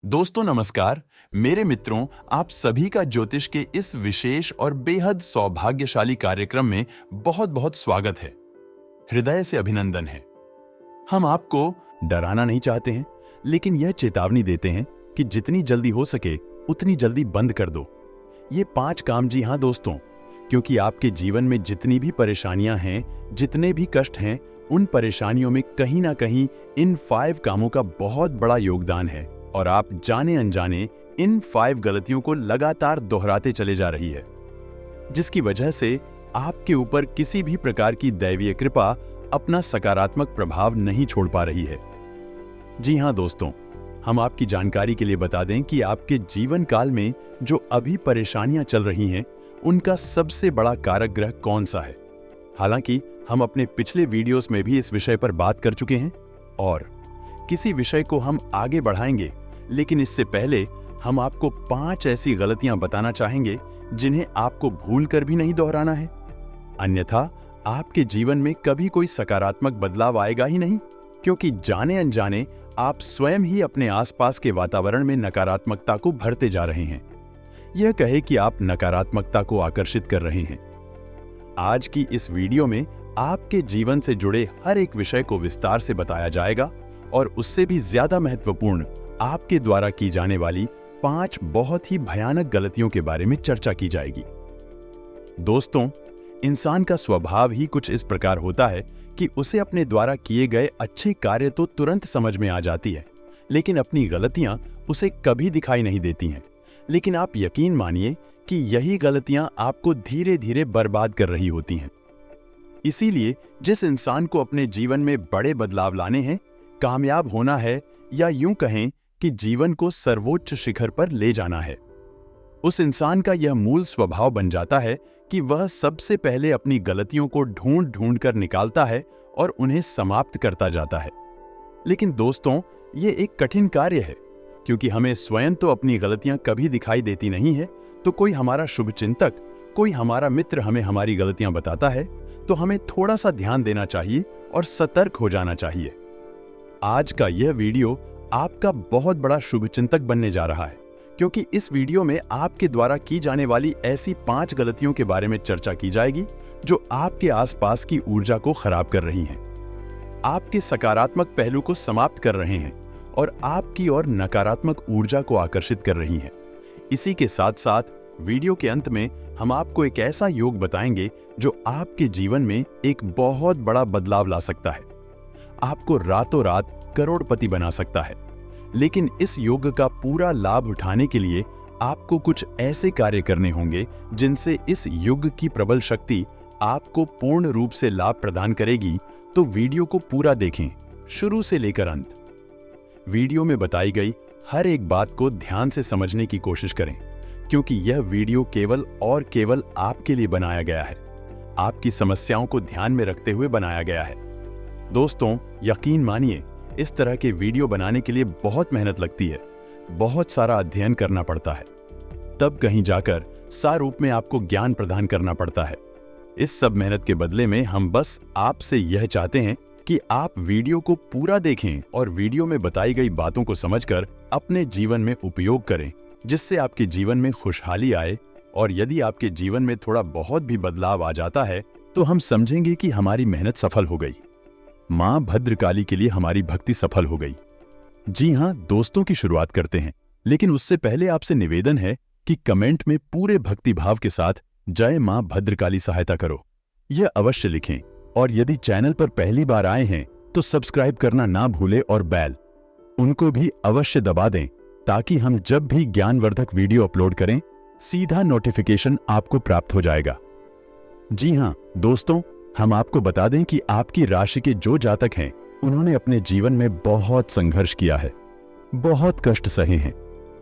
दोस्तों नमस्कार। मेरे मित्रों, आप सभी का ज्योतिष के इस विशेष और बेहद सौभाग्यशाली कार्यक्रम में बहुत बहुत स्वागत है। हृदय से अभिनंदन है। हम आपको डराना नहीं चाहते हैं, लेकिन यह चेतावनी देते हैं कि जितनी जल्दी हो सके उतनी जल्दी बंद कर दो ये 5 काम। जी हाँ दोस्तों, क्योंकि आपके जीवन में जितनी भी परेशानियां हैं, जितने भी कष्ट हैं, उन परेशानियों में कहीं ना कहीं इन 5 कामों का बहुत बड़ा योगदान है और आप जाने अनजाने इन 5 गलतियों को लगातार दोहराते चले जा रही है, जिसकी वजह से आपके ऊपर किसी भी प्रकार की दैवीय कृपा अपना सकारात्मक प्रभाव नहीं छोड़ पा रही है। जी हाँ दोस्तों, हम आपकी जानकारी के लिए बता दें कि आपके जीवन काल में जो अभी परेशानियां चल रही हैं, उनका सबसे बड़ा कारक ग्रह कौन सा है। हालांकि हम अपने पिछले वीडियोस में भी इस विषय पर बात कर चुके हैं और किसी विषय को हम आगे बढ़ाएंगे, लेकिन इससे पहले हम आपको 5 ऐसी गलतियां बताना चाहेंगे जिन्हें आपको भूलकर भी नहीं दोहराना है, अन्यथा आपके जीवन में कभी कोई सकारात्मक बदलाव आएगा ही नहीं, क्योंकि जाने अनजाने आप स्वयं ही अपने आसपास के वातावरण में नकारात्मकता को भरते जा रहे हैं। यह कहे कि आप नकारात्मकता को आकर्षित कर रहे हैं। आज की इस वीडियो में आपके जीवन से जुड़े हर एक विषय को विस्तार से बताया जाएगा और उससे भी ज्यादा महत्वपूर्ण आपके द्वारा की जाने वाली 5 बहुत ही भयानक गलतियों के बारे में चर्चा की जाएगी। दोस्तों, इंसान का स्वभाव ही कुछ इस प्रकार होता है कि उसे अपने द्वारा किए गए अच्छे कार्य तो तुरंत समझ में आ जाती है, लेकिन अपनी गलतियां उसे कभी दिखाई नहीं देती हैं। लेकिन आप यकीन मानिए कि यही गलतियां आपको धीरे धीरे बर्बाद कर रही होती हैं। इसीलिए जिस इंसान को अपने जीवन में बड़े बदलाव लाने हैं, कामयाब होना है, या यूं कहें कि जीवन को सर्वोच्च शिखर पर ले जाना है, उस इंसान का यह मूल स्वभाव बन जाता है कि वह सबसे पहले अपनी गलतियों को ढूंढ ढूंढ कर निकालता है और उन्हें समाप्त करता जाता है। लेकिन दोस्तों, ये एक कठिन कार्य है, क्योंकि हमें स्वयं तो अपनी गलतियां कभी दिखाई देती नहीं है, तो कोई हमारा शुभचिंतक, कोई हमारा मित्र हमें हमारी गलतियां बताता है तो हमें थोड़ा सा ध्यान देना चाहिए और सतर्क हो जाना चाहिए। आज का यह वीडियो आपका बहुत बड़ा शुभचिंतक बनने जा रहा है, क्योंकि इस वीडियो में आपके द्वारा की जाने वाली ऐसी 5 गलतियों के बारे में चर्चा की जाएगी जो आपके आसपास की ऊर्जा को खराब कर रही हैं, आपके सकारात्मक पहलू को समाप्त कर रहे हैं और आपकी ओर नकारात्मक ऊर्जा को आकर्षित कर रही हैं। इसी के साथ साथ वीडियो के अंत में हम आपको एक ऐसा योग बताएंगे जो आपके जीवन में एक बहुत बड़ा बदलाव ला सकता है, आपको रातों रात करोड़पति बना सकता है। लेकिन इस योग का पूरा लाभ उठाने के लिए आपको कुछ ऐसे कार्य करने होंगे जिनसे इस युग की प्रबल शक्ति आपको पूर्ण रूप से लाभ प्रदान करेगी। तो वीडियो को पूरा देखें, शुरू से लेकर अंत। वीडियो में बताई गई हर एक बात को ध्यान से समझने की कोशिश करें, क्योंकि यह वीडियो केवल और केवल आपके लिए बनाया गया है, आपकी समस्याओं को ध्यान में रखते हुए बनाया गया है। दोस्तों, यकीन मानिए, इस तरह के वीडियो बनाने के लिए बहुत मेहनत लगती है, बहुत सारा अध्ययन करना पड़ता है, तब कहीं जाकर सारूप में आपको ज्ञान प्रदान करना पड़ता है। इस सब मेहनत के बदले में हम बस आपसे यह चाहते हैं कि आप वीडियो को पूरा देखें और वीडियो में बताई गई बातों को समझकर अपने जीवन में उपयोग करें, जिससे आपके जीवन में खुशहाली आए। और यदि आपके जीवन में थोड़ा बहुत भी बदलाव आ जाता है तो हम समझेंगे कि हमारी मेहनत सफल हो गई, मां भद्रकाली के लिए हमारी भक्ति सफल हो गई। जी हां दोस्तों, की शुरुआत करते हैं, लेकिन उससे पहले आपसे निवेदन है कि कमेंट में पूरे भक्ति भाव के साथ जय मां भद्रकाली सहायता करो, यह अवश्य लिखें। और यदि चैनल पर पहली बार आए हैं तो सब्सक्राइब करना ना भूलें और बेल उनको भी अवश्य दबा दें, ताकि हम जब भी ज्ञानवर्धक वीडियो अपलोड करें सीधा नोटिफिकेशन आपको प्राप्त हो जाएगा। जी हां दोस्तों, हम आपको बता दें कि आपकी राशि के जो जातक हैं, उन्होंने अपने जीवन में बहुत संघर्ष किया है, बहुत कष्ट सहे हैं।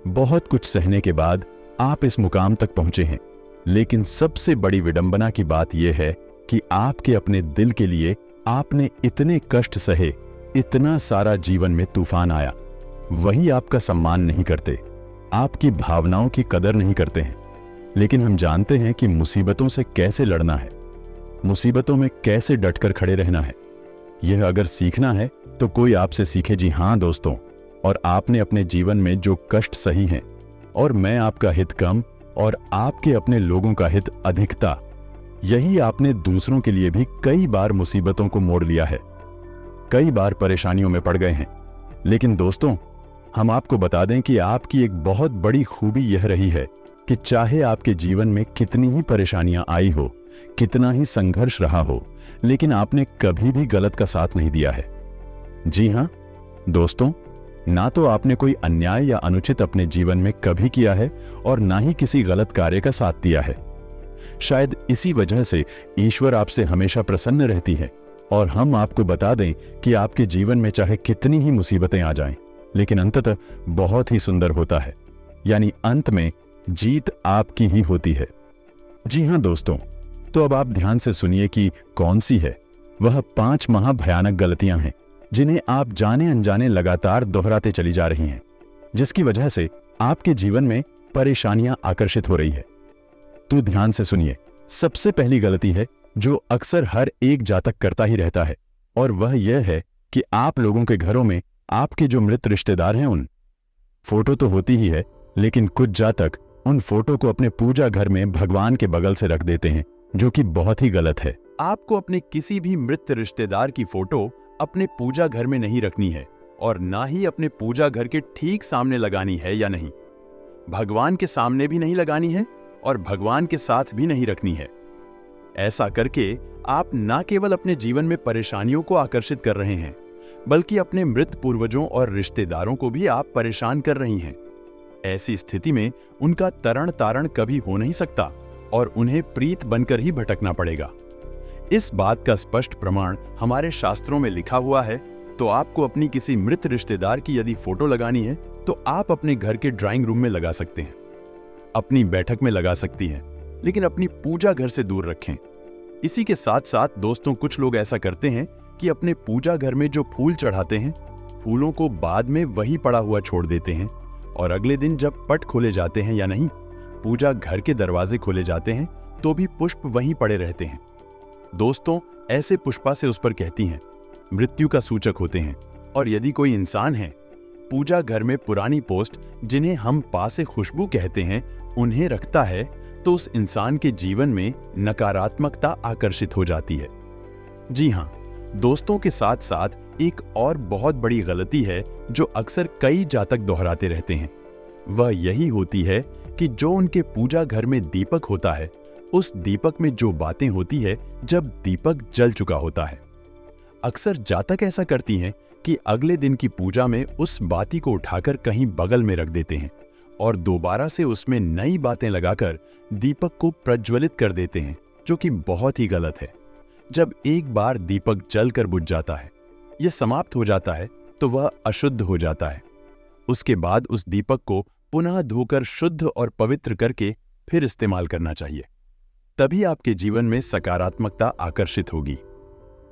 बहुत कुछ सहने के बाद आप इस मुकाम तक पहुंचे हैं। लेकिन सबसे बड़ी विडंबना की बात यह है कि आपके अपने दिल के लिए आपने इतने कष्ट सहे, इतना सारा जीवन में तूफान आया, वही आपका सम्मान नहीं करते, आपकी भावनाओं की कदर नहीं करते हैं। लेकिन हम जानते हैं कि मुसीबतों से कैसे लड़ना है, मुसीबतों में कैसे डटकर खड़े रहना है। यह अगर सीखना है तो कोई आपसे सीखे। जी हां दोस्तों, और आपने अपने जीवन में जो कष्ट सही हैं, और मैं आपका हित कम और आपके अपने लोगों का हित अधिकता, यही आपने दूसरों के लिए भी कई बार मुसीबतों को मोड़ लिया है, कई बार परेशानियों में पड़ गए हैं। लेकिन दोस्तों, हम आपको बता दें कि आपकी एक बहुत बड़ी खूबी यह रही है कि चाहे आपके जीवन में कितनी ही परेशानियां आई हो, कितना ही संघर्ष रहा हो, लेकिन आपने कभी भी गलत का साथ नहीं दिया है। जी हां दोस्तों, ना तो आपने कोई अन्याय या अनुचित अपने जीवन में कभी किया है और ना ही किसी गलत कार्य का साथ दिया है। शायद इसी वजह से ईश्वर आपसे हमेशा प्रसन्न रहती है। और हम आपको बता दें कि आपके जीवन में चाहे कितनी ही मुसीबतें आ जाएं, लेकिन अंततः बहुत ही सुंदर होता है, यानी अंत में जीत आपकी ही होती है। जी हां दोस्तों, तो अब आप ध्यान से सुनिए कि कौन सी है वह 5 महाभयानक गलतियां हैं जिन्हें आप जाने अनजाने लगातार दोहराते चली जा रही हैं, जिसकी वजह से आपके जीवन में परेशानियां आकर्षित हो रही है। तो ध्यान से सुनिए। सबसे पहली गलती है जो अक्सर हर एक जातक करता ही रहता है, और वह यह है कि आप लोगों के घरों में आपके जो मृत रिश्तेदार हैं उन फोटो तो होती ही है, लेकिन कुछ जातक उन फोटो को अपने पूजा घर में भगवान के बगल से रख देते हैं, जो कि बहुत ही गलत है। आपको अपने किसी भी मृत रिश्तेदार की फोटो अपने पूजा घर में नहीं रखनी है, और ना ही अपने पूजा घर के ठीक सामने लगानी है या नहीं। भगवान के सामने भी नहीं लगानी है और भगवान के साथ भी नहीं रखनी है। ऐसा करके आप ना केवल अपने जीवन में परेशानियों को आकर्षित कर रहे हैं, बल्कि अपने मृत पूर्वजों और रिश्तेदारों को भी आप परेशान कर रही हैं। ऐसी स्थिति में उनका तरण तारण कभी हो नहीं सकता और उन्हें प्रीत बनकर ही भटकना पड़ेगा। इस बात का स्पष्ट प्रमाण हमारे शास्त्रों में लिखा हुआ है। तो आपको अपनी किसी मृत रिश्तेदार की यदि फोटो लगानी है तो आप अपने घर के ड्राइंग रूम में लगा सकते हैं, अपनी बैठक में लगा सकती हैं, लेकिन अपनी पूजा घर से दूर रखें। इसी के साथ साथ दोस्तों, कुछ लोग ऐसा करते हैं कि अपने पूजा घर में जो फूल चढ़ाते हैं, फूलों को बाद में वही पड़ा हुआ छोड़ देते हैं, और अगले दिन जब पट खोले जाते हैं या नहीं, पूजा घर के दरवाजे खोले जाते हैं तो भी पुष्प वहीं पड़े रहते हैं। दोस्तों, ऐसे पुष्पा से उस पर कहती हैं, मृत्यु का सूचक होते हैं। और यदि कोई इंसान है पूजा घर में पुरानी पोस्ट, जिन्हें हम पा से खुशबू कहते हैं, उन्हें रखता है, तो उस इंसान के जीवन में नकारात्मकता आकर्षित हो जाती है। जी हां दोस्तों, के साथ साथ एक और बहुत बड़ी गलती है जो अक्सर कई जातक दोहराते रहते हैं। वह यही होती है कि जो उनके पूजा घर में दीपक होता है, उस दीपक में जो बातें होती है जब दीपक जल चुका होता है। अक्सर जातक ऐसा करती हैं कि अगले दिन की पूजा में उस बाती को उठाकर कहीं बगल में रख देते हैं और दोबारा से उसमें नई बातें लगाकर दीपक को प्रज्वलित कर देते हैं, जो कि बहुत ही गलत है। जब एक बार दीपक जलकर बुझ जाता है, यह समाप्त हो जाता है, तो वह अशुद्ध हो जाता है। उसके बाद उस दीपक को पुनः धोकर शुद्ध और पवित्र करके फिर इस्तेमाल करना चाहिए। तभी आपके जीवन में सकारात्मकता आकर्षित होगी।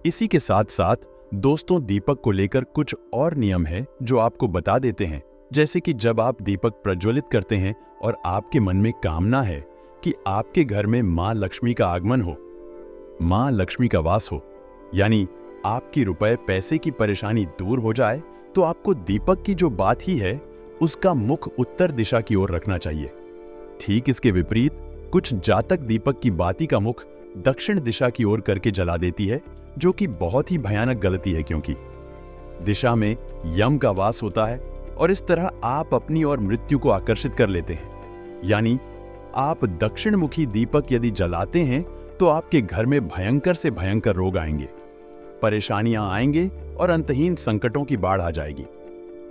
इसी के साथ साथ दोस्तों, दीपक को लेकर कुछ और नियम है जो आपको बता देते हैं। जैसे कि जब आप दीपक प्रज्वलित करते हैं और आपके मन में कामना है कि आपके घर में मां लक्ष्मी का आगमन हो, मां लक्ष्मी का वास हो, यानी आपकी रुपए पैसे की परेशानी दूर हो जाए, तो आपको दीपक की जो बात ही है उसका मुख उत्तर दिशा की ओर रखना चाहिए। ठीक इसके विपरीत कुछ जातक दीपक की बाती का मुख दक्षिण दिशा की ओर करके जला देती है, जो कि बहुत ही भयानक गलती है, क्योंकि दिशा में यम का वास होता है और इस तरह आप अपनी और मृत्यु को आकर्षित कर लेते हैं। यानी आप दक्षिण मुखी दीपक यदि जलाते हैं तो आपके घर में भयंकर से भयंकर रोग आएंगे, परेशानियां आएंगे और अंतहीन संकटों की बाढ़ आ जाएगी।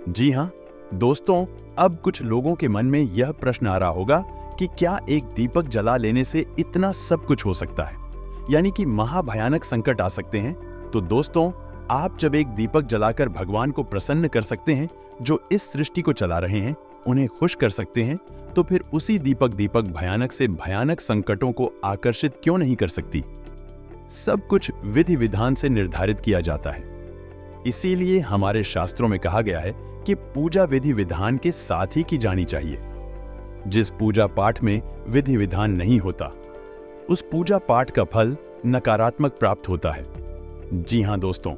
जी हां दोस्तों, अब कुछ लोगों के मन में यह प्रश्न आ रहा होगा कि क्या एक दीपक जला लेने से इतना सब कुछ हो सकता है, यानी कि महाभयानक संकट आ सकते हैं। तो दोस्तों, आप जब एक दीपक जलाकर भगवान को प्रसन्न कर सकते हैं, जो इस सृष्टि को चला रहे हैं, उन्हें खुश कर सकते हैं, तो फिर उसी दीपक भयानक से भयानक संकटों को आकर्षित क्यों नहीं कर सकती। सब कुछ विधि विधान से निर्धारित किया जाता है। इसीलिए हमारे शास्त्रों में कहा गया है कि पूजा विधि विधान के साथ ही की जानी चाहिए। जिस पूजा पाठ में विधि विधान नहीं होता, उस पूजा पाठ का फल नकारात्मक प्राप्त होता है। जी हां दोस्तों,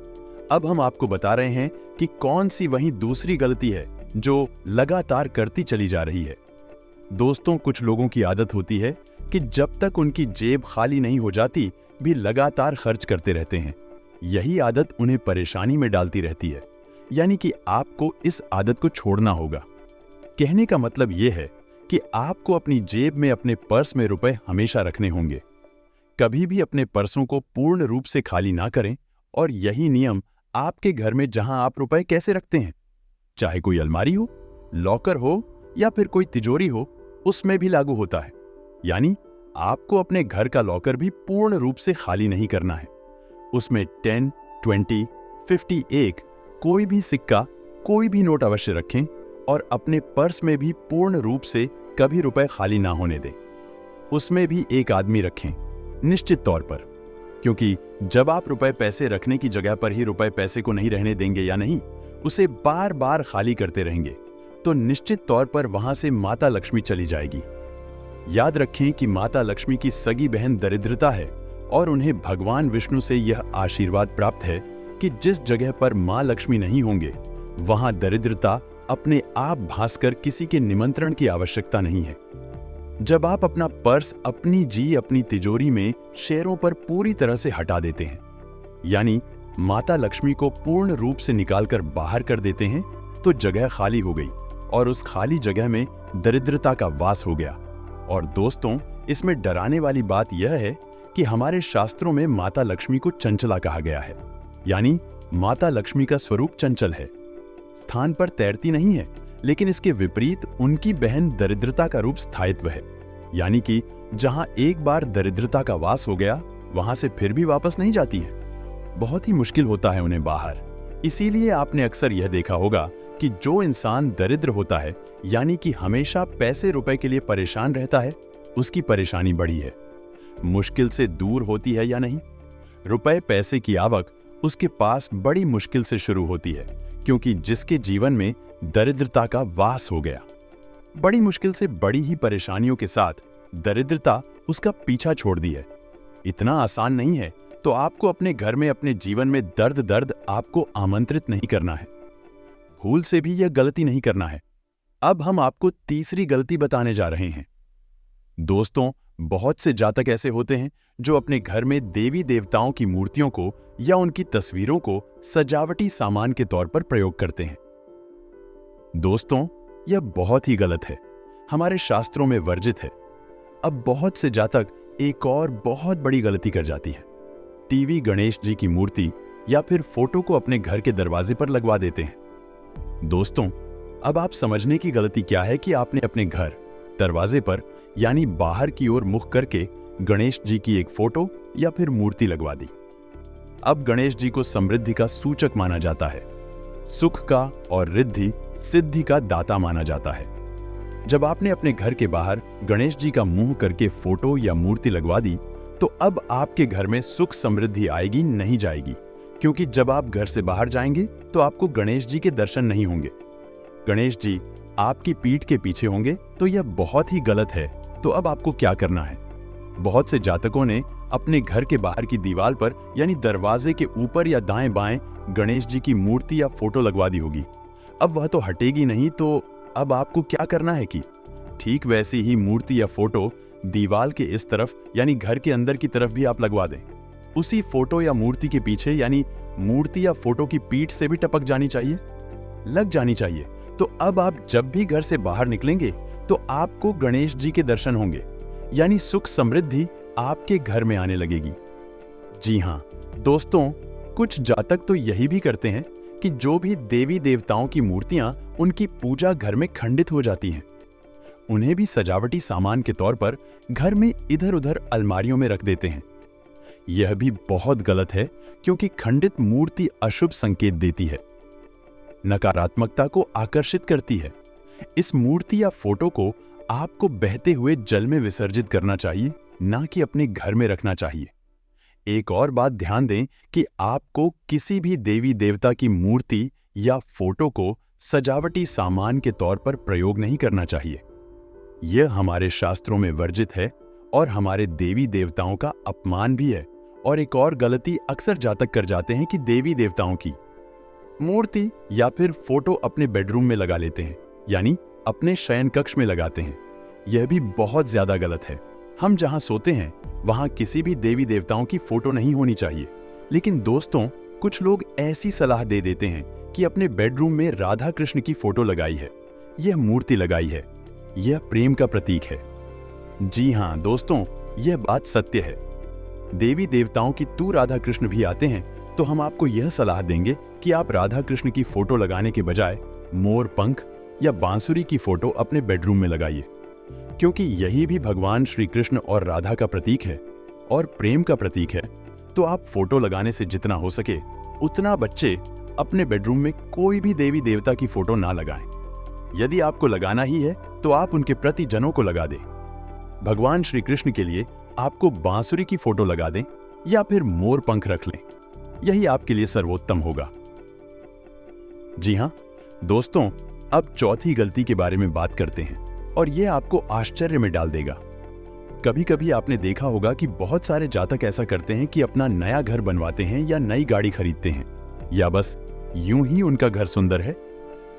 अब हम आपको बता रहे हैं कि कौन सी वही दूसरी गलती है जो लगातार करती चली जा रही है। दोस्तों, कुछ लोगों की आदत होती है कि जब तक उनकी जेब खाली नहीं हो जाती भी लगातार खर्च करते रहते हैं। यही आदत उन्हें परेशानी में डालती रहती है, यानी कि आपको इस आदत को छोड़ना होगा। कहने का मतलब यह है कि आपको अपनी जेब में, अपने पर्स में रुपए हमेशा रखने होंगे। कभी भी अपने पर्सों को पूर्ण रूप से खाली ना करें, और यही नियम आपके घर में जहां आप रुपए कैसे रखते हैं, चाहे कोई अलमारी हो, लॉकर हो या फिर कोई तिजोरी हो, उसमें भी लागू होता है। यानी आपको अपने घर का लॉकर भी पूर्ण रूप से खाली नहीं करना है। उसमें 10, 20, 50 एक कोई भी सिक्का, कोई भी नोट अवश्य रखें, और अपने पर्स में भी पूर्ण रूप से कभी रुपए खाली ना होने दें। उसमें भी एक आदमी रखें निश्चित तौर पर, क्योंकि जब आप रुपए पैसे रखने की जगह पर ही रुपए पैसे को नहीं रहने देंगे या नहीं, उसे बार बार खाली करते रहेंगे, तो निश्चित तौर पर वहां से माता लक्ष्मी चली जाएगी। याद रखें कि माता लक्ष्मी की सगी बहन दरिद्रता है, और उन्हें भगवान विष्णु से यह आशीर्वाद प्राप्त है कि जिस जगह पर मां लक्ष्मी नहीं होंगे वहां दरिद्रता अपने आप भासकर किसी के निमंत्रण की आवश्यकता नहीं है। जब आप अपना पर्स अपनी तिजोरी में शेयरों पर पूरी तरह से हटा देते हैं, यानी माता लक्ष्मी को पूर्ण रूप से निकालकर बाहर कर देते हैं, तो जगह खाली हो गई और उस खाली जगह में दरिद्रता का वास हो गया। और दोस्तों, इसमें डराने वाली बात यह है कि हमारे शास्त्रों में माता लक्ष्मी को चंचला कहा गया है, यानी माता लक्ष्मी का स्वरूप चंचल है, स्थान पर तैरती नहीं है, लेकिन इसके विपरीत उनकी बहन दरिद्रता का रूप स्थायित्व है, यानी कि जहां एक बार दरिद्रता का वास हो गया वहां से फिर भी वापस नहीं जाती है। बहुत ही मुश्किल होता है उन्हें बाहर। इसीलिए आपने अक्सर यह देखा होगा कि जो इंसान दरिद्र होता है, यानी कि हमेशा पैसे रुपए के लिए परेशान रहता है, उसकी परेशानी बड़ी है, मुश्किल से दूर होती है या नहीं। रुपए पैसे की आवक उसके पास बड़ी मुश्किल से शुरू होती है, क्योंकि जिसके जीवन में दरिद्रता का वास हो गया, बड़ी मुश्किल से बड़ी ही परेशानियों के साथ दरिद्रता उसका पीछा छोड़ दी है। इतना आसान नहीं है, तो आपको अपने घर में, अपने जीवन में दर्द आपको आमंत्रित नहीं करना है। भूल से भी यह गलती नहीं करना है। अब हम आपको तीसरी गलती बताने जा रहे हैं। दोस्तों, बहुत से जातक ऐसे होते हैं जो अपने घर में देवी देवताओं की मूर्तियों को या उनकी तस्वीरों को सजावटी सामान के तौर पर प्रयोग करते हैं। दोस्तों, यह बहुत ही गलत है, हमारे शास्त्रों में वर्जित है। अब बहुत से जातक एक और बहुत बड़ी गलती कर जाती है। टीवी गणेश जी की मूर्ति या फिर फोटो को अपने घर के दरवाजे पर लगवा देते हैं। दोस्तों, अब आप समझने की गलती क्या है कि आपने अपने घर दरवाजे पर, यानी बाहर की ओर मुख करके गणेश जी की एक फोटो या फिर मूर्ति लगवा दी। अब गणेश जी को समृद्धि का सूचक माना जाता है, सुख का और रिद्धि सिद्धि का दाता माना जाता है। जब आपने अपने घर के बाहर गणेश जी का मुंह करके फोटो या मूर्ति लगवा दी, तो अब आपके घर में सुख समृद्धि आएगी नहीं जाएगी, क्योंकि जब आप घर से बाहर जाएंगे तो आपको गणेश जी के दर्शन नहीं होंगे। गणेश जी आपकी पीठ के पीछे होंगे, तो यह बहुत ही गलत है। तो अब आपको क्या करना है? बहुत से जातकों ने अपने घर के बाहर की दीवार पर, यानी दरवाजे के ऊपर या दाएं बाएं गणेश जी की मूर्ति या फोटो लगवा दी होगी। अब वह तो हटेगी नहीं, तो अब आपको क्या करना है कि ठीक वैसी ही मूर्ति या फोटो दीवार के इस तरफ, यानी घर के अंदर की तरफ भी आप लगवा दें। उसी फोटो या मूर्ति के पीछे, यानी मूर्ति या फोटो की पीठ से भी टपक जानी चाहिए, लग जानी चाहिए। तो अब आप जब भी घर से बाहर निकलेंगे तो आपको गणेश जी के दर्शन होंगे, यानी सुख समृद्धि आपके घर में आने लगेगी। जी हां दोस्तों, कुछ जातक तो यही भी करते हैं कि जो भी देवी देवताओं की मूर्तियां उनकी पूजा घर में खंडित हो जाती हैं, उन्हें भी सजावटी सामान के तौर पर घर में इधर उधर अलमारियों में रख देते हैं। यह भी बहुत गलत है, क्योंकि खंडित मूर्ति अशुभ संकेत देती है, नकारात्मकता को आकर्षित करती है। इस मूर्ति या फोटो को आपको बहते हुए जल में विसर्जित करना चाहिए, ना कि अपने घर में रखना चाहिए। एक और बात ध्यान दें कि आपको किसी भी देवी देवता की मूर्ति या फोटो को सजावटी सामान के तौर पर प्रयोग नहीं करना चाहिए। यह हमारे शास्त्रों में वर्जित है और हमारे देवी देवताओं का अपमान भी है और एक और गलती अक्सर जातक कर जाते हैं कि देवी देवताओं की मूर्ति या फिर फोटो अपने बेडरूम में लगा लेते हैं, यानी अपने शयन कक्ष में लगाते हैं। यह भी बहुत ज्यादा गलत है। हम जहां सोते हैं वहां किसी भी देवी देवताओं की फोटो नहीं होनी चाहिए। लेकिन दोस्तों, कुछ लोग ऐसी सलाह दे देते हैं कि अपने बेडरूम में राधा कृष्ण की फोटो लगाई है, यह मूर्ति लगाई है, यह प्रेम का प्रतीक है। जी हां दोस्तों, यह बात सत्य है। देवी देवताओं की तू राधा कृष्ण भी आते हैं तो हम आपको यह सलाह देंगे कि आप राधा कृष्ण की फोटो लगाने के बजाय मोर पंख या बांसुरी की फोटो अपने बेडरूम में लगाइए, क्योंकि यही भी भगवान श्री कृष्ण और राधा का प्रतीक है और प्रेम का प्रतीक है। तो आप फोटो लगाने से जितना हो सके उतना बच्चे अपने बेडरूम में कोई भी देवी देवता की फोटो ना लगाएं। यदि आपको लगाना ही है तो आप उनके प्रति जनों को लगा दें। भगवान श्री कृष्ण के लिए आपको बांसुरी की फोटो लगा दें या फिर मोर पंख रख लें, यही आपके लिए सर्वोत्तम होगा। जी हां दोस्तों, अब चौथी गलती के बारे में बात करते हैं और यह आपको आश्चर्य में डाल देगा। कभी कभी आपने देखा होगा कि बहुत सारे जातक ऐसा करते हैं कि अपना नया घर बनवाते हैं या नई गाड़ी खरीदते हैं, या बस यूं ही उनका घर सुंदर है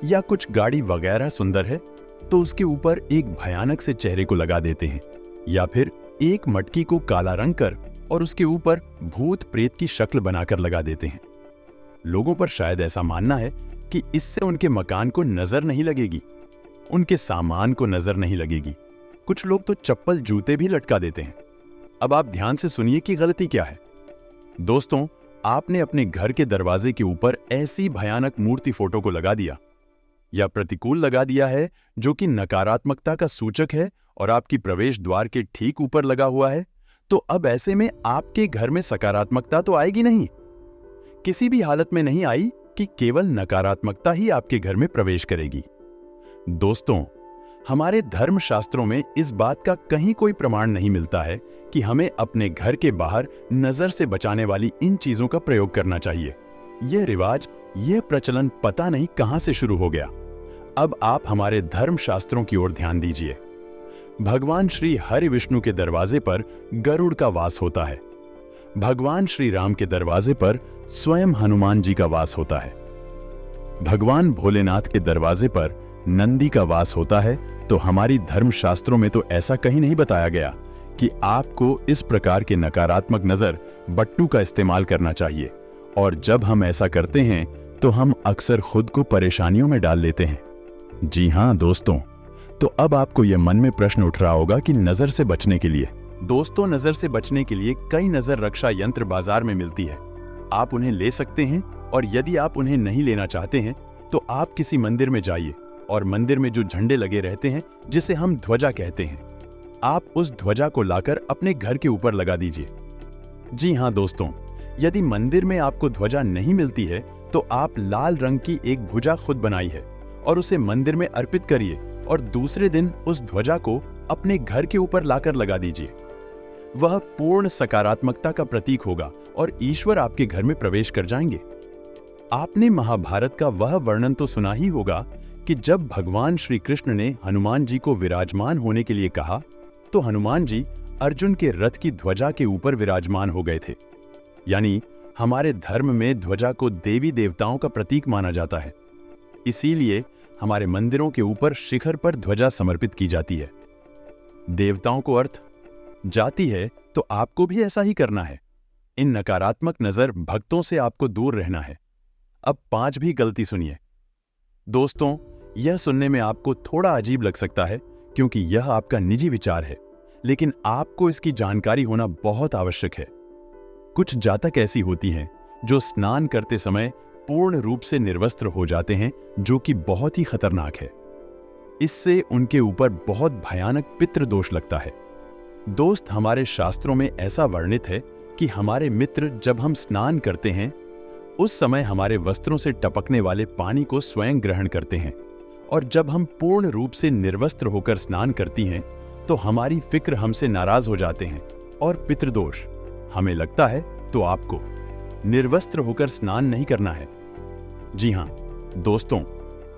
या कुछ गाड़ी वगैरह सुंदर है तो उसके ऊपर एक भयानक से चेहरे को लगा देते हैं, या फिर एक मटकी को काला रंग कर और उसके ऊपर भूत प्रेत की शक्ल बनाकर लगा देते हैं। लोगों पर शायद ऐसा मानना है कि इससे उनके मकान को नजर नहीं लगेगी, उनके सामान को नजर नहीं लगेगी। कुछ लोग तो चप्पल जूते भी लटका देते हैं। अब आप ध्यान से सुनिए कि गलती क्या है। दोस्तों, आपने अपने घर के दरवाजे के ऊपर ऐसी भयानक मूर्ति फोटो को लगा दिया या प्रतिकूल लगा दिया है जो कि नकारात्मकता का सूचक है और आपकी प्रवेश द्वार के ठीक ऊपर लगा हुआ है, तो अब ऐसे में आपके घर में सकारात्मकता तो आएगी नहीं। किसी भी हालत में नहीं आई कि केवल नकारात्मकता ही आपके घर में प्रवेश करेगी। दोस्तों, हमारे धर्म शास्त्रों में इस बात का कहीं कोई प्रमाण नहीं मिलता है कि हमें अपने घर के बाहर नजर से बचाने वाली इन चीजों का प्रयोग करना चाहिए। यह रिवाज, यह प्रचलन पता नहीं कहां से शुरू हो गया। अब आप हमारे धर्म शास्त्रों की ओर ध्यान दीजिए। भगवान श्री हरि विष्णु के दरवाजे पर गरुड़ का वास होता है। भगवान श्री राम के दरवाजे पर स्वयं हनुमान जी का वास होता है। भगवान भोलेनाथ के दरवाजे पर नंदी का वास होता है। तो हमारी धर्म शास्त्रों में तो ऐसा कहीं नहीं बताया गया कि आपको इस प्रकार के नकारात्मक नजर बट्टू का इस्तेमाल करना चाहिए, और जब हम ऐसा करते हैं तो हम अक्सर खुद को परेशानियों में डाल लेते हैं। जी हां दोस्तों, तो अब आपको यह मन में प्रश्न उठ रहा होगा कि नजर से बचने के लिए, दोस्तों नजर से बचने के लिए कई नजर रक्षा यंत्र बाजार में मिलती है। आप उन्हें ले सकते हैं, और यदि आप उन्हें नहीं लेना चाहते हैं तो आप किसी मंदिर में जाइए और मंदिर में जो झंडे लगे रहते हैं जिसे हम ध्वजा कहते हैं, आप उस ध्वजा को लाकर अपने घर के ऊपर लगा दीजिए। जी हां दोस्तों, यदि मंदिर में आपको ध्वजा नहीं मिलती है तो आप लाल रंग की एक भुजा खुद बनाई है और उसे मंदिर में अर्पित करिए, और दूसरे दिन उस ध्वजा को अपने घर के ऊपर लाकर लगा दीजिए। वह पूर्ण सकारात्मकता का प्रतीक होगा और ईश्वर आपके घर में प्रवेश कर जाएंगे। आपने महाभारत का वह वर्णन तो सुना ही होगा कि जब भगवान श्री कृष्ण ने हनुमान जी को विराजमान होने के लिए कहा तो हनुमान जी अर्जुन के रथ की ध्वजा के ऊपर विराजमान हो गए थे। यानी हमारे धर्म में ध्वजा को देवी देवताओं का प्रतीक माना जाता है, इसीलिए हमारे मंदिरों के ऊपर शिखर पर ध्वजा समर्पित की जाती है। देवताओं को अर्थ जाती है तो आपको भी ऐसा ही करना है। इन नकारात्मक नजर भक्तों से आपको दूर रहना है। अब 5वीं गलती सुनिए। दोस्तों, यह सुनने में आपको थोड़ा अजीब लग सकता है क्योंकि यह आपका निजी विचार है, लेकिन आपको इसकी जानकारी होना बहुत आवश्यक है। कुछ जातक ऐसी होती हैं जो स्नान करते समय पूर्ण रूप से निर्वस्त्र हो जाते हैं, जो कि बहुत ही खतरनाक है। इससे उनके ऊपर बहुत भयानक पितृ दोष लगता है। दोस्त, हमारे शास्त्रों में ऐसा वर्णित है कि हमारे मित्र जब हम स्नान करते हैं उस समय हमारे वस्त्रों से टपकने वाले पानी को स्वयं ग्रहण करते हैं, और जब हम पूर्ण रूप से निर्वस्त्र होकर स्नान करती हैं तो हमारी फिक्र हमसे नाराज हो जाते हैं और पितृदोष हमें लगता है तो आपको निर्वस्त्र होकर स्नान नहीं करना है। जी हां दोस्तों,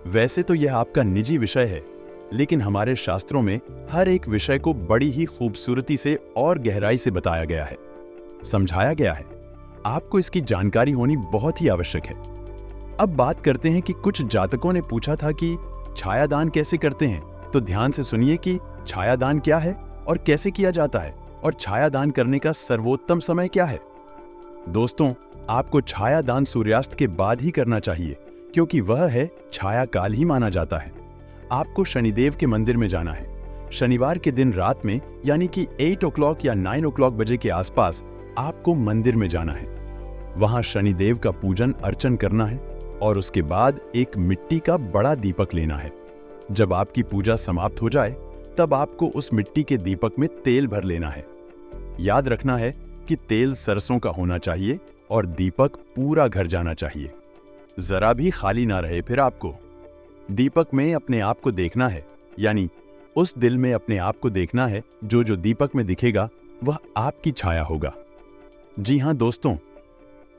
वैसे तो यह आपका निजी विषय है, लेकिन हमारे शास्त्रों में हर एक विषय को बड़ी ही खूबसूरती से और गहराई से बताया गया है। समझाया गया है। आपको इसकी जानकारी होनी बहुत ही आवश्यक है। अब बात करते हैं कि कुछ जातकों ने पूछा था कि छायादान कैसे करते हैं। तो ध्यान से सुनिए कि छायादान क्या है और कैसे किया जाता है, और छायादान करने का सर्वोत्तम समय क्या है। दोस्तों, आपको छायादान सूर्यास्त के बाद ही करना चाहिए, क्योंकि वह है छाया काल ही माना जाता है। आपको शनिदेव के मंदिर में जाना है। शनिवार के दिन रात में, यानी कि 8 o'clock या 9 o'clock बजे के आसपास आपको मंदिर में जाना है। वहां शनिदेव का पूजन अर्चन करना है और उसके बाद एक मिट्टी का बड़ा दीपक लेना है। जब आपकी पूजा समाप्त हो जाए तब आपको उस मिट्टी के दीपक में तेल भर लेना है। याद रखना है कि तेल सरसों का होना चाहिए और दीपक पूरा घर जाना चाहिए, जरा भी खाली ना रहे। फिर आपको दीपक में अपने आप को देखना है, यानी उस दिल में अपने आप को देखना है। जो जो दीपक में दिखेगा वह आपकी छाया होगा। जी हां दोस्तों,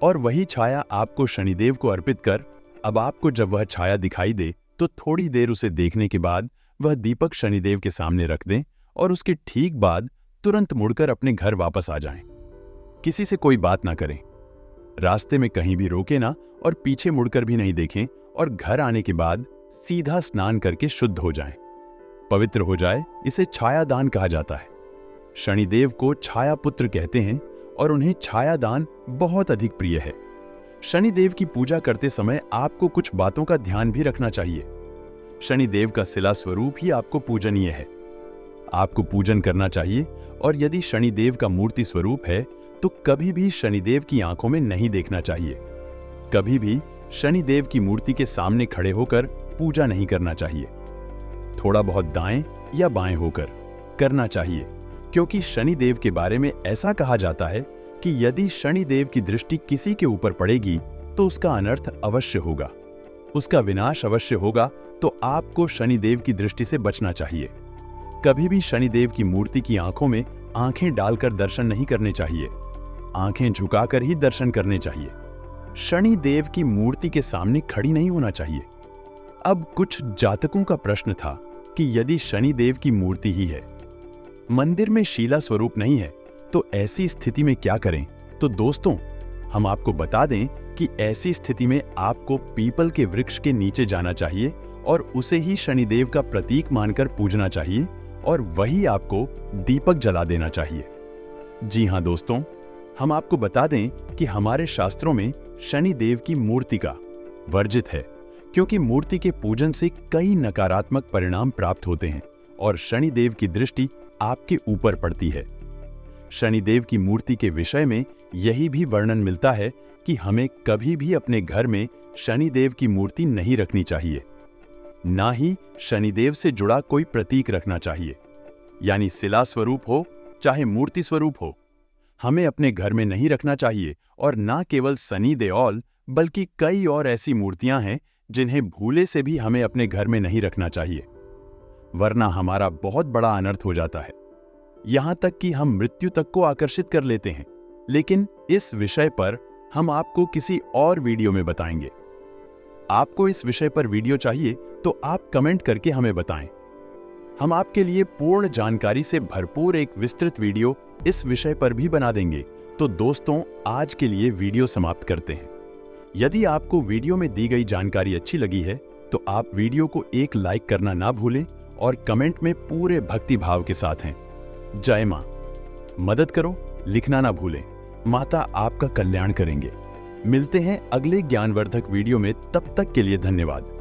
और वही छाया आपको शनिदेव को अर्पित कर, अब आपको जब वह छाया दिखाई दे तो थोड़ी देर उसे देखने के बाद वह दीपक शनिदेव के सामने रख दें और उसके ठीक बाद तुरंत मुड़कर अपने घर वापस आ जाएं। किसी से कोई बात ना करें, रास्ते में कहीं भी रोके ना और पीछे मुड़कर भी नहीं देखें, और घर आने के बाद सीधा स्नान करके शुद्ध हो जाएं, पवित्र हो जाए। इसे छायादान कहा जाता है। शनिदेव को छाया पुत्र कहते हैं और उन्हें छायादान बहुत अधिक प्रिय है। शनिदेव की पूजा करते समय आपको कुछ बातों का ध्यान भी रखना चाहिए। शनिदेव का शिला स्वरूप ही आपको पूजनीय है। आपको पूजन करना चाहिए, और यदि शनिदेव का मूर्ति स्वरूप है तो कभी भी शनिदेव की आंखों में नहीं देखना चाहिए। कभी भी शनिदेव की मूर्ति के सामने खड़े होकर पूजा नहीं करना चाहिए। थोड़ा बहुत दाएं या बाएं होकर करना चाहिए, क्योंकि शनिदेव के बारे में ऐसा कहा जाता है कि यदि शनिदेव की दृष्टि किसी के ऊपर पड़ेगी तो उसका अनर्थ अवश्य होगा, उसका विनाश अवश्य होगा। तो आपको शनिदेव की दृष्टि से बचना चाहिए। कभी भी शनिदेव की मूर्ति की आंखों में आंखें डालकर दर्शन नहीं करने चाहिए, आंखें झुकाकर ही दर्शन करने चाहिए। शनिदेव की मूर्ति के सामने खड़ी नहीं होना चाहिए। अब कुछ जातकों का प्रश्न था कि यदि शनिदेव की मूर्ति ही है, मंदिर में शीला स्वरूप नहीं है, तो ऐसी स्थिति में क्या करें। तो दोस्तों, हम आपको बता दें कि ऐसी स्थिति में आपको पीपल के वृक्ष के नीचे जाना चाहिए और उसे ही शनिदेव का प्रतीक मानकर पूजना चाहिए, और वही आपको दीपक जला देना चाहिए। जी हां दोस्तों, हम आपको बता दें कि हमारे शास्त्रों में शनिदेव की मूर्ति का वर्जित है, क्योंकि मूर्ति के पूजन से कई नकारात्मक परिणाम प्राप्त होते हैं और शनिदेव की दृष्टि आपके ऊपर पड़ती है। शनिदेव की मूर्ति के विषय में यही भी वर्णन मिलता है कि हमें कभी भी अपने घर में शनिदेव की मूर्ति नहीं रखनी चाहिए, ना ही शनिदेव से जुड़ा कोई प्रतीक रखना चाहिए, यानी शिला स्वरूप हो चाहे मूर्ति स्वरूप हो, हमें अपने घर में नहीं रखना चाहिए। और ना केवल शनि देओल, बल्कि कई और ऐसी मूर्तियां हैं जिन्हें भूले से भी हमें अपने घर में नहीं रखना चाहिए, वरना हमारा बहुत बड़ा अनर्थ हो जाता है, यहां तक कि हम मृत्यु तक को आकर्षित कर लेते हैं। लेकिन इस विषय पर हम आपको किसी और वीडियो में बताएंगे। आपको इस विषय पर वीडियो चाहिए तो आप कमेंट करके हमें बताएं। हम आपके लिए पूर्ण जानकारी से भरपूर एक विस्तृत वीडियो इस विषय पर भी बना देंगे। तो दोस्तों, आज के लिए वीडियो समाप्त करते हैं। यदि आपको वीडियो में दी गई जानकारी अच्छी लगी है तो आप वीडियो को एक लाइक करना ना भूलें और कमेंट में पूरे भक्ति भाव के साथ हैं, जय मां। मदद करो लिखना ना भूलें, माता आपका कल्याण करेंगे। मिलते हैं अगले ज्ञानवर्धक वीडियो में, तब तक के लिए धन्यवाद।